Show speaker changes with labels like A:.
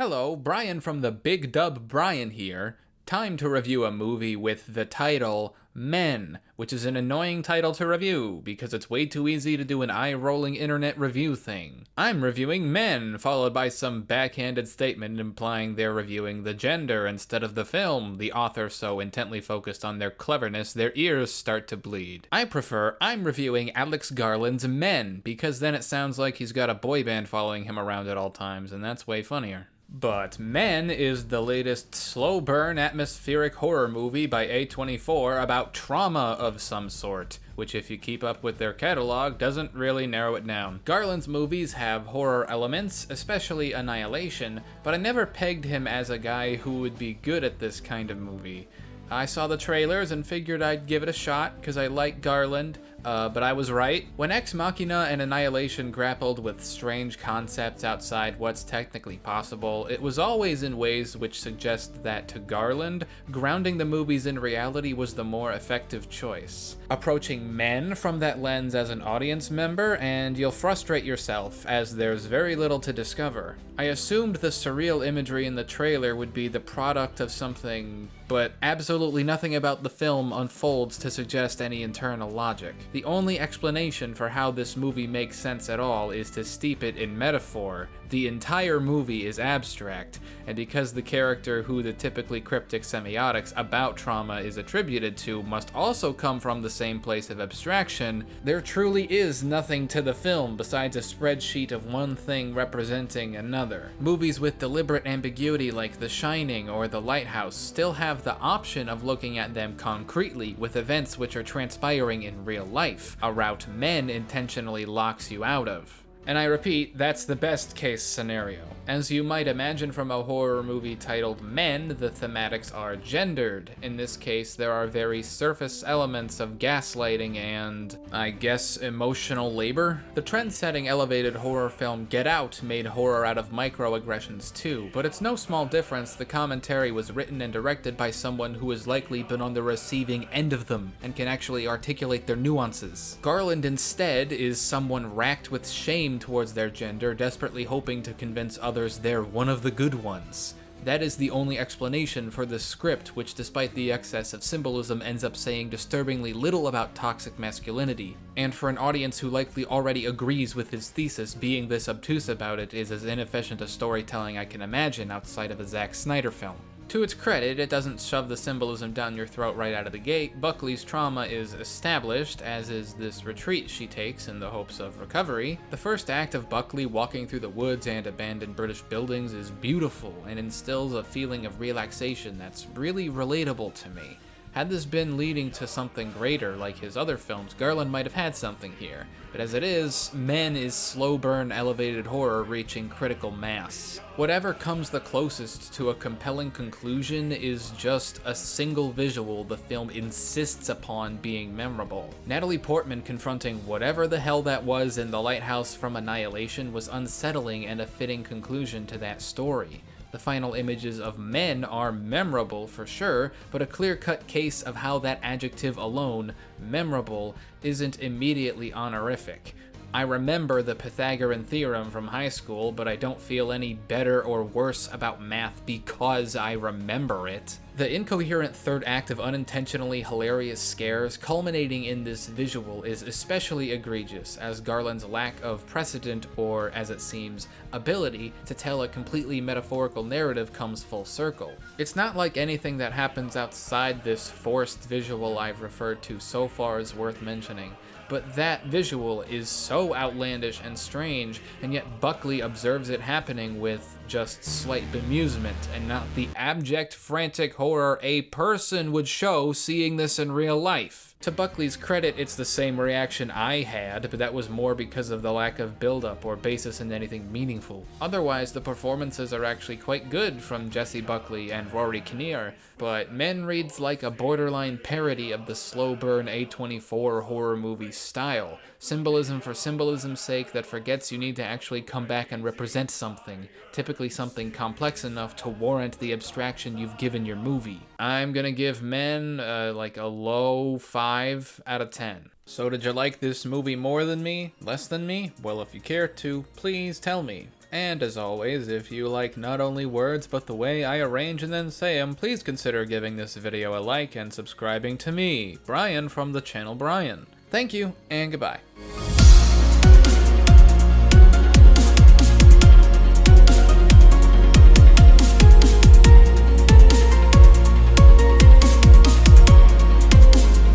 A: Hello, Brian from the Big Dub Brian here. Time to review a movie with the title Men, which is an annoying title to review because it's way too easy to do an eye-rolling internet review thing. I'm reviewing Men, followed by some backhanded statement implying they're reviewing the gender instead of the film, the author so intently focused on their cleverness their ears start to bleed. I prefer I'm reviewing Alex Garland's Men, because then it sounds like he's got a boy band following him around at all times, and that's way funnier. But Men is the latest slow burn atmospheric horror movie by A24 about trauma of some sort, which if you keep up with their catalog doesn't really narrow it down. Garland's movies have horror elements, especially Annihilation, but I never pegged him as a guy who would be good at this kind of movie. I saw the trailers and figured I'd give it a shot because I like Garland, but I was right. When Ex Machina and Annihilation grappled with strange concepts outside what's technically possible, it was always in ways which suggest that to Garland, grounding the movies in reality was the more effective choice. Approaching Men from that lens as an audience member, and you'll frustrate yourself, as there's very little to discover. I assumed the surreal imagery in the trailer would be the product of something, but absolutely nothing about the film unfolds to suggest any internal logic. The only explanation for how this movie makes sense at all is to steep it in metaphor. The entire movie is abstract, and because the character who the typically cryptic semiotics about trauma is attributed to must also come from the same place of abstraction, there truly is nothing to the film besides a spreadsheet of one thing representing another. Movies with deliberate ambiguity like The Shining or The Lighthouse still have the option of looking at them concretely with events which are transpiring in real life, a route Men intentionally locks you out of. And I repeat, that's the best case scenario. As you might imagine from a horror movie titled Men, the thematics are gendered. In this case, there are very surface elements of gaslighting and, I guess, emotional labor. The trend-setting elevated horror film Get Out made horror out of microaggressions too, but it's no small difference the commentary was written and directed by someone who has likely been on the receiving end of them and can actually articulate their nuances. Garland instead is someone racked with shame towards their gender, desperately hoping to convince others they're one of the good ones. That is the only explanation for the script, which despite the excess of symbolism ends up saying disturbingly little about toxic masculinity. And for an audience who likely already agrees with his thesis, being this obtuse about it is as inefficient a storytelling I can imagine outside of a Zack Snyder film. To its credit, it doesn't shove the symbolism down your throat right out of the gate. Buckley's trauma is established, as is this retreat she takes in the hopes of recovery. The first act of Buckley walking through the woods and abandoned British buildings is beautiful and instills a feeling of relaxation that's really relatable to me. Had this been leading to something greater like his other films, Garland might have had something here. But as it is, Men is slow burn elevated horror reaching critical mass. Whatever comes the closest to a compelling conclusion is just a single visual the film insists upon being memorable. Natalie Portman confronting whatever the hell that was in The Lighthouse from Annihilation was unsettling and a fitting conclusion to that story. The final images of Men are memorable for sure, but a clear-cut case of how that adjective alone, memorable, isn't immediately honorific. I remember the Pythagorean theorem from high school, but I don't feel any better or worse about math because I remember it. The incoherent third act of unintentionally hilarious scares culminating in this visual is especially egregious, as Garland's lack of precedent, or as it seems, ability to tell a completely metaphorical narrative comes full circle. It's not like anything that happens outside this forced visual I've referred to so far is worth mentioning. But that visual is so outlandish and strange, and yet Buckley observes it happening with just slight bemusement, and not the abject, frantic horror a person would show seeing this in real life. To Buckley's credit, it's the same reaction I had, but that was more because of the lack of build-up or basis in anything meaningful. Otherwise, the performances are actually quite good from Jessie Buckley and Rory Kinnear, but Men reads like a borderline parody of the slow burn A24 horror movie style. Symbolism for symbolism's sake that forgets you need to actually come back and represent something, typically something complex enough to warrant the abstraction you've given your movie. I'm gonna give Men like a low 5 out of 10. So did you like this movie more than me? Less than me? Well, if you care to, please tell me. And as always, if you like not only words but the way I arrange and then say them, please consider giving this video a like and subscribing to me, Brian from the channel Brian. Thank you, and goodbye.